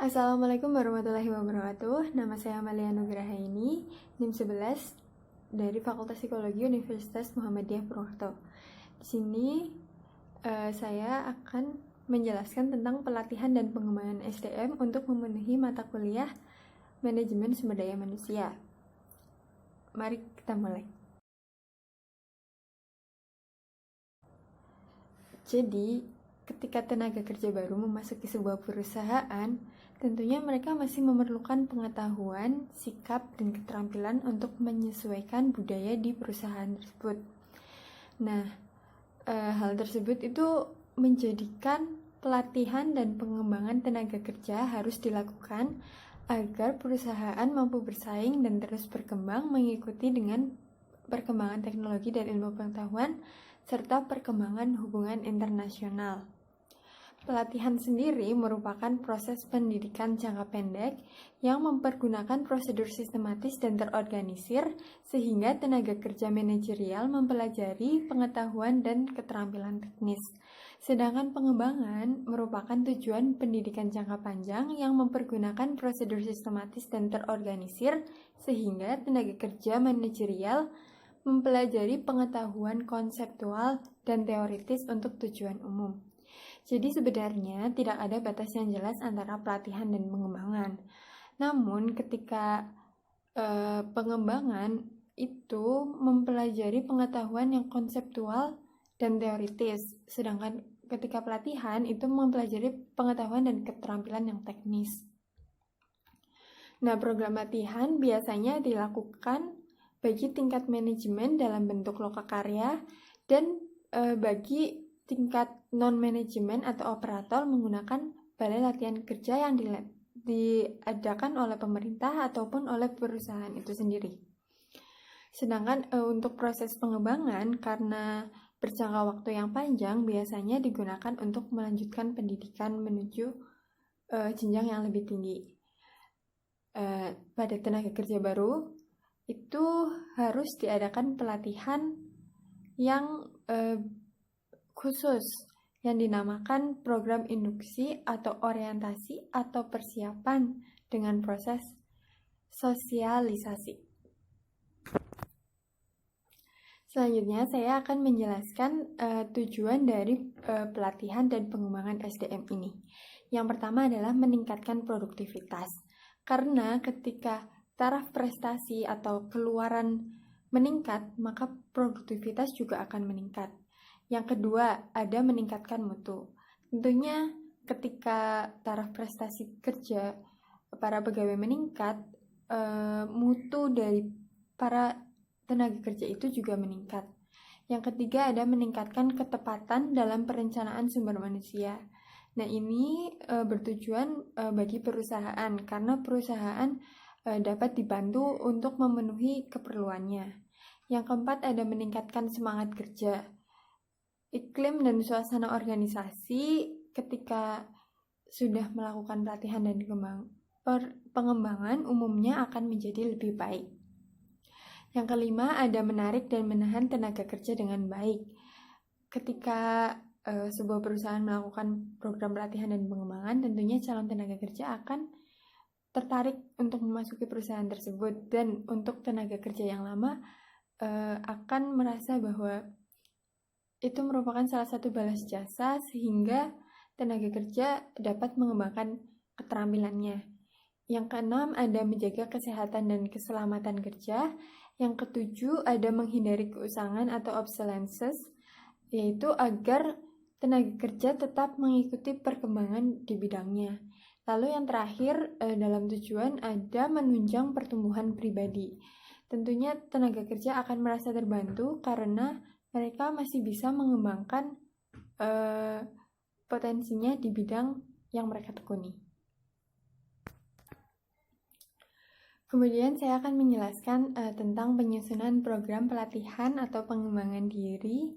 Assalamualaikum warahmatullahi wabarakatuh. Nama saya Amalia Nugrahaini, NIM 11 dari Fakultas Psikologi Universitas Muhammadiyah Purwokerto. Di sini saya akan menjelaskan tentang pelatihan dan pengembangan SDM untuk memenuhi mata kuliah Manajemen Sumber Daya Manusia. Mari kita mulai. Jadi, ketika tenaga kerja baru memasuki sebuah perusahaan, tentunya mereka masih memerlukan pengetahuan, sikap, dan keterampilan untuk menyesuaikan budaya di perusahaan tersebut. Nah, hal tersebut itu menjadikan pelatihan dan pengembangan tenaga kerja harus dilakukan agar perusahaan mampu bersaing dan terus berkembang mengikuti dengan perkembangan teknologi dan ilmu pengetahuan serta perkembangan hubungan internasional. Pelatihan sendiri merupakan proses pendidikan jangka pendek yang mempergunakan prosedur sistematis dan terorganisir sehingga tenaga kerja manajerial mempelajari pengetahuan dan keterampilan teknis. Sedangkan pengembangan merupakan tujuan pendidikan jangka panjang yang mempergunakan prosedur sistematis dan terorganisir sehingga tenaga kerja manajerial mempelajari pengetahuan konseptual dan teoritis untuk tujuan umum. Jadi sebenarnya tidak ada batas yang jelas antara pelatihan dan pengembangan. Namun ketika pengembangan itu mempelajari pengetahuan yang konseptual dan teoritis, sedangkan ketika pelatihan itu mempelajari pengetahuan dan keterampilan yang teknis. Nah, program latihan biasanya dilakukan bagi tingkat manajemen dalam bentuk lokakarya dan bagi tingkat non-manajemen atau operator menggunakan balai latihan kerja yang diadakan oleh pemerintah ataupun oleh perusahaan itu sendiri. Sedangkan untuk proses pengembangan karena berjangka waktu yang panjang biasanya digunakan untuk melanjutkan pendidikan menuju jenjang yang lebih tinggi. Pada tenaga kerja baru itu harus diadakan pelatihan yang khusus yang dinamakan program induksi atau orientasi atau persiapan dengan proses sosialisasi. Selanjutnya saya akan menjelaskan tujuan dari pelatihan dan pengembangan SDM ini. Yang pertama adalah meningkatkan produktivitas. Karena ketika taraf prestasi atau keluaran meningkat, maka produktivitas juga akan meningkat. Yang kedua, ada meningkatkan mutu. Tentunya ketika taraf prestasi kerja para pegawai meningkat, mutu dari para tenaga kerja itu juga meningkat. Yang ketiga, ada meningkatkan ketepatan dalam perencanaan sumber manusia. Nah, ini bertujuan bagi perusahaan karena perusahaan dapat dibantu untuk memenuhi keperluannya. Yang keempat, ada meningkatkan semangat kerja. Iklim dan suasana organisasi ketika sudah melakukan pelatihan dan pengembangan umumnya akan menjadi lebih baik. Yang kelima, ada menarik dan menahan tenaga kerja dengan baik. Ketika sebuah perusahaan melakukan program pelatihan dan pengembangan, tentunya calon tenaga kerja akan tertarik untuk memasuki perusahaan tersebut, dan untuk tenaga kerja yang lama akan merasa bahwa itu merupakan salah satu balas jasa sehingga tenaga kerja dapat mengembangkan keterampilannya. Yang keenam, ada menjaga kesehatan dan keselamatan kerja. Yang ketujuh, ada menghindari keusangan atau obsolescence, yaitu agar tenaga kerja tetap mengikuti perkembangan di bidangnya. Lalu yang terakhir, dalam tujuan ada menunjang pertumbuhan pribadi. Tentunya tenaga kerja akan merasa terbantu karena mereka masih bisa mengembangkan potensinya di bidang yang mereka tekuni. Kemudian saya akan menjelaskan tentang penyusunan program pelatihan atau pengembangan diri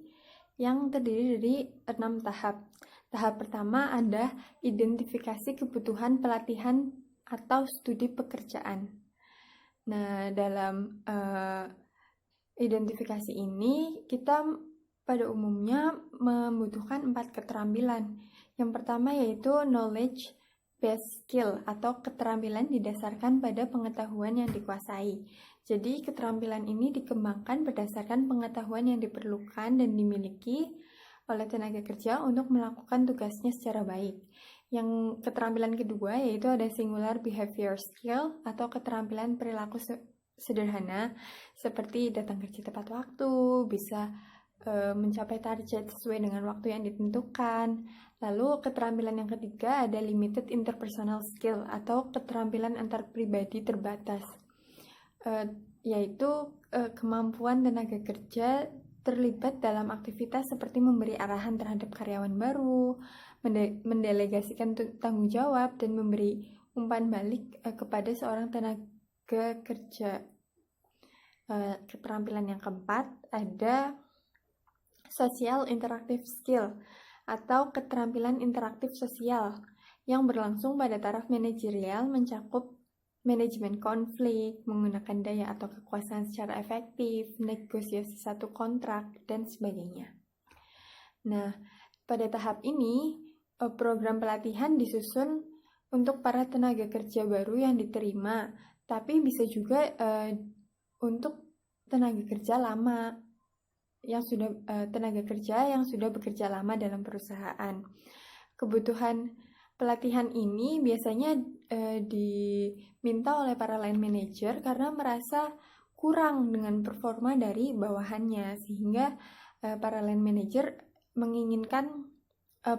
yang terdiri dari 6 tahap. Tahap pertama ada identifikasi kebutuhan pelatihan atau studi pekerjaan. Nah, dalam identifikasi ini kita pada umumnya membutuhkan 4 keterampilan. Yang pertama yaitu knowledge based skill atau keterampilan didasarkan pada pengetahuan yang dikuasai. Jadi keterampilan ini dikembangkan berdasarkan pengetahuan yang diperlukan dan dimiliki oleh tenaga kerja untuk melakukan tugasnya secara baik. Yang keterampilan kedua yaitu ada singular behavior skill atau keterampilan perilaku sederhana seperti datang kerja tepat waktu, bisa mencapai target sesuai dengan waktu yang ditentukan. Lalu keterampilan yang ketiga ada limited interpersonal skill atau keterampilan antar pribadi terbatas, yaitu kemampuan tenaga kerja terlibat dalam aktivitas seperti memberi arahan terhadap karyawan baru, mendelegasikan tanggung jawab, dan memberi umpan balik kepada seorang tenaga kerja. Keterampilan yang keempat ada social interactive skill atau keterampilan interaktif sosial yang berlangsung pada taraf manajerial, mencakup manajemen konflik, menggunakan daya atau kekuasaan secara efektif, negosiasi satu kontrak, dan sebagainya. Nah, pada tahap ini program pelatihan disusun untuk para tenaga kerja baru yang diterima, tapi bisa juga untuk tenaga kerja lama yang sudah tenaga kerja yang sudah bekerja lama dalam perusahaan. Kebutuhan pelatihan ini biasanya diminta oleh para line manager karena merasa kurang dengan performa dari bawahannya, sehingga para line manager menginginkan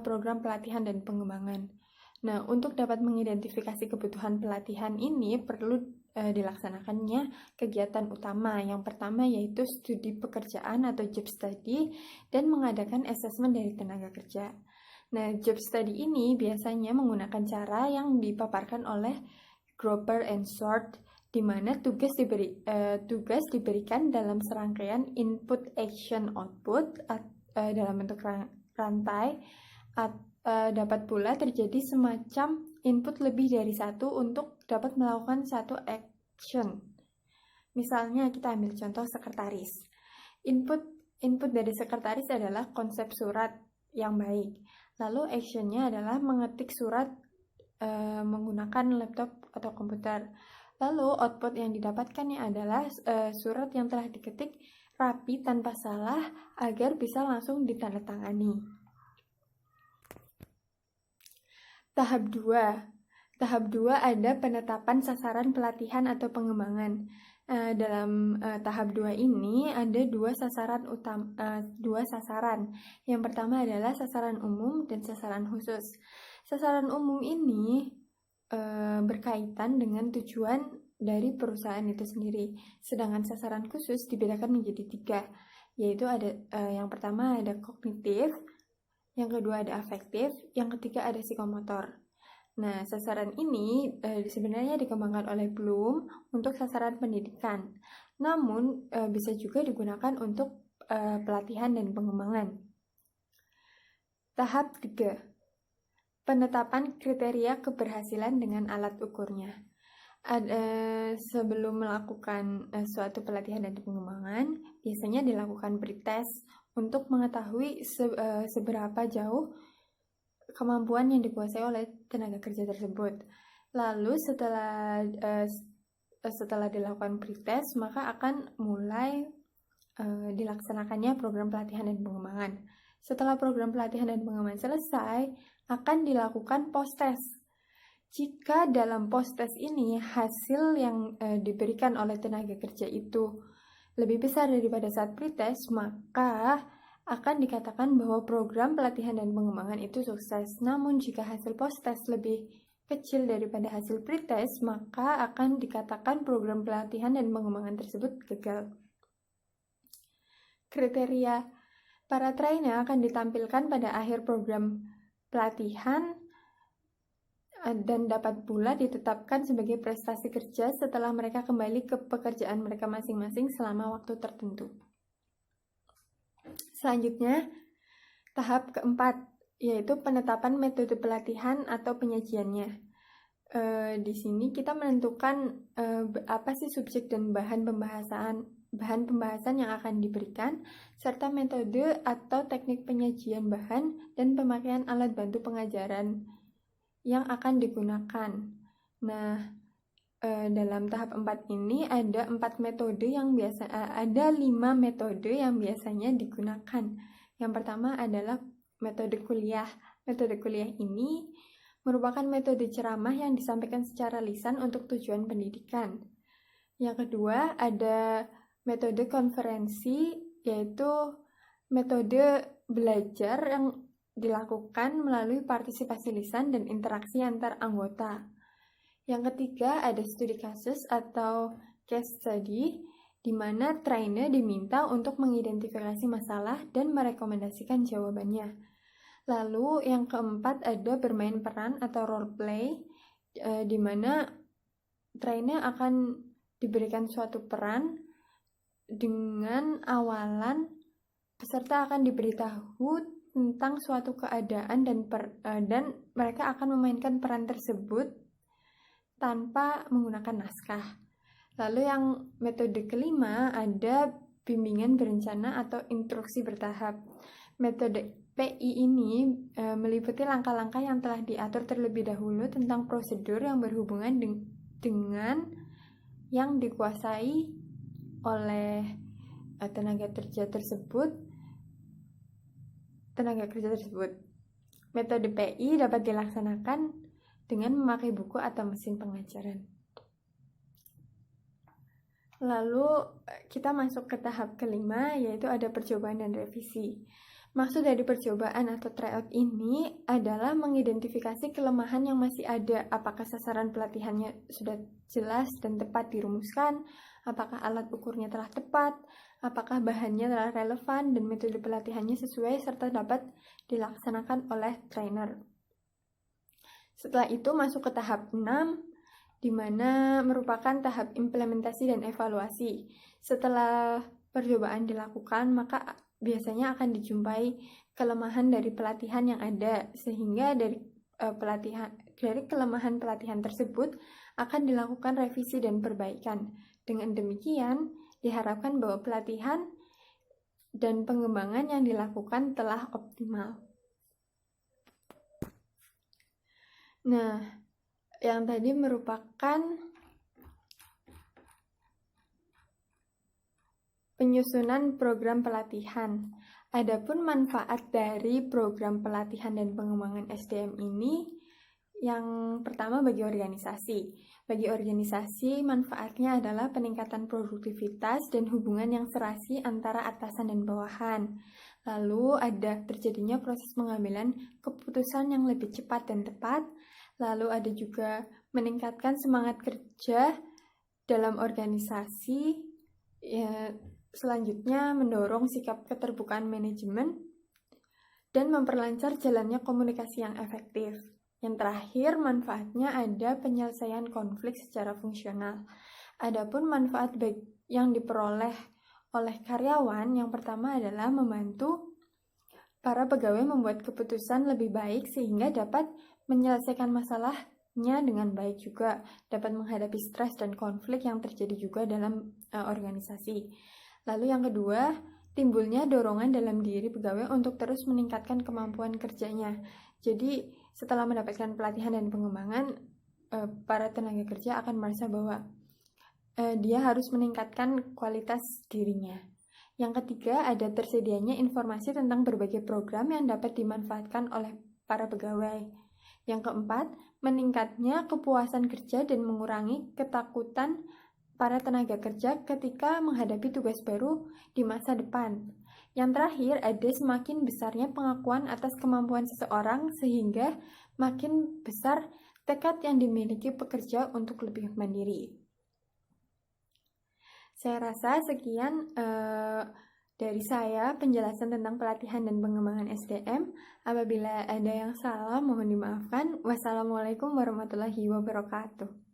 program pelatihan dan pengembangan. Nah, untuk dapat mengidentifikasi kebutuhan pelatihan ini perlu dilaksanakannya kegiatan utama. Yang pertama yaitu studi pekerjaan atau job study dan mengadakan asesmen dari tenaga kerja. Nah, job study ini biasanya menggunakan cara yang dipaparkan oleh Groper and Short, di mana tugas diberikan dalam serangkaian input action output dalam bentuk rantai. Dapat pula terjadi semacam input lebih dari satu untuk dapat melakukan satu action. Misalnya kita ambil contoh sekretaris. Input dari sekretaris adalah konsep surat yang baik. Lalu actionnya adalah mengetik surat menggunakan laptop atau komputer. Lalu output yang didapatkannya adalah surat yang telah diketik rapi tanpa salah agar bisa langsung ditandatangani. Tahap 2 ada penetapan sasaran pelatihan atau pengembangan. Dalam tahap 2 ini ada dua sasaran. Yang pertama adalah sasaran umum dan sasaran khusus. Sasaran umum ini berkaitan dengan tujuan dari perusahaan itu sendiri. Sedangkan sasaran khusus dibedakan menjadi 3, yaitu ada yang pertama ada kognitif, yang kedua ada afektif, yang ketiga ada psikomotor. Nah, sasaran ini sebenarnya dikembangkan oleh Bloom untuk sasaran pendidikan, namun bisa juga digunakan untuk pelatihan dan pengembangan. Tahap 3, penetapan kriteria keberhasilan dengan alat ukurnya. Sebelum melakukan suatu pelatihan dan pengembangan, biasanya dilakukan pretest untuk mengetahui seberapa jauh kemampuan yang dikuasai oleh tenaga kerja tersebut. Lalu setelah dilakukan pretest, maka akan mulai dilaksanakannya program pelatihan dan pengembangan. Setelah program pelatihan dan pengembangan selesai, akan dilakukan post-test. Jika dalam post-test ini hasil yang diberikan oleh tenaga kerja itu lebih besar daripada saat pretest, maka akan dikatakan bahwa program pelatihan dan pengembangan itu sukses. Namun jika hasil post-test lebih kecil daripada hasil pretest, maka akan dikatakan program pelatihan dan pengembangan tersebut gagal. Kriteria para trainer akan ditampilkan pada akhir program pelatihan dan dapat pula ditetapkan sebagai prestasi kerja setelah mereka kembali ke pekerjaan mereka masing-masing selama waktu tertentu. Selanjutnya, tahap keempat, yaitu penetapan metode pelatihan atau penyajiannya. Di sini kita menentukan apa sih subjek dan bahan pembahasan yang akan diberikan, serta metode atau teknik penyajian bahan dan pemakaian alat bantu pengajaran yang akan digunakan. Nah, dalam tahap 4 ini ada 5 metode yang biasanya digunakan. Yang pertama adalah metode kuliah. Metode kuliah ini merupakan metode ceramah yang disampaikan secara lisan untuk tujuan pendidikan. Yang kedua ada metode konferensi, yaitu metode belajar yang dilakukan melalui partisipasi lisan dan interaksi antar anggota. Yang ketiga ada studi kasus atau case study, di mana trainer diminta untuk mengidentifikasi masalah dan merekomendasikan jawabannya. Lalu yang keempat ada bermain peran atau role play, di mana trainer akan diberikan suatu peran dengan awalan peserta akan diberitahu tentang suatu keadaan dan mereka akan memainkan peran tersebut tanpa menggunakan naskah. Lalu yang metode kelima ada bimbingan berencana atau instruksi bertahap. Metode PI ini meliputi langkah-langkah yang telah diatur terlebih dahulu tentang prosedur yang berhubungan dengan yang dikuasai oleh tenaga kerja tersebut. Metode PI dapat dilaksanakan dengan memakai buku atau mesin pengajaran. Lalu kita masuk ke tahap kelima, yaitu ada percobaan dan revisi. Maksud dari percobaan atau tryout ini adalah mengidentifikasi kelemahan yang masih ada. Apakah sasaran pelatihannya sudah jelas dan tepat dirumuskan? Apakah alat ukurnya telah tepat? Apakah bahannya telah relevan dan metode pelatihannya sesuai serta dapat dilaksanakan oleh trainer. Setelah itu masuk ke tahap 6, di mana merupakan tahap implementasi dan evaluasi. Setelah percobaan dilakukan, maka biasanya akan dijumpai kelemahan dari pelatihan yang ada, sehingga dari kelemahan pelatihan tersebut akan dilakukan revisi dan perbaikan. Dengan demikian, diharapkan bahwa pelatihan dan pengembangan yang dilakukan telah optimal. Nah, yang tadi merupakan penyusunan program pelatihan. Adapun manfaat dari program pelatihan dan pengembangan SDM ini, yang pertama bagi organisasi. Bagi organisasi, manfaatnya adalah peningkatan produktivitas dan hubungan yang serasi antara atasan dan bawahan. Lalu ada terjadinya proses pengambilan keputusan yang lebih cepat dan tepat. Lalu ada juga meningkatkan semangat kerja dalam organisasi. Selanjutnya, mendorong sikap keterbukaan manajemen dan memperlancar jalannya komunikasi yang efektif. Yang terakhir, manfaatnya ada penyelesaian konflik secara fungsional. Adapun manfaat yang diperoleh oleh karyawan, yang pertama adalah membantu para pegawai membuat keputusan lebih baik sehingga dapat menyelesaikan masalahnya dengan baik juga, dapat menghadapi stres dan konflik yang terjadi juga dalam organisasi. Lalu yang kedua, timbulnya dorongan dalam diri pegawai untuk terus meningkatkan kemampuan kerjanya. Jadi setelah mendapatkan pelatihan dan pengembangan, para tenaga kerja akan merasa bahwa dia harus meningkatkan kualitas dirinya. Yang ketiga, ada tersedianya informasi tentang berbagai program yang dapat dimanfaatkan oleh para pegawai. Yang keempat, meningkatnya kepuasan kerja dan mengurangi ketakutan para tenaga kerja ketika menghadapi tugas baru di masa depan. Yang terakhir, ada semakin besarnya pengakuan atas kemampuan seseorang sehingga makin besar tekad yang dimiliki pekerja untuk lebih mandiri. Saya rasa sekian dari saya penjelasan tentang pelatihan dan pengembangan SDM. Apabila ada yang salah, mohon dimaafkan. Wassalamualaikum warahmatullahi wabarakatuh.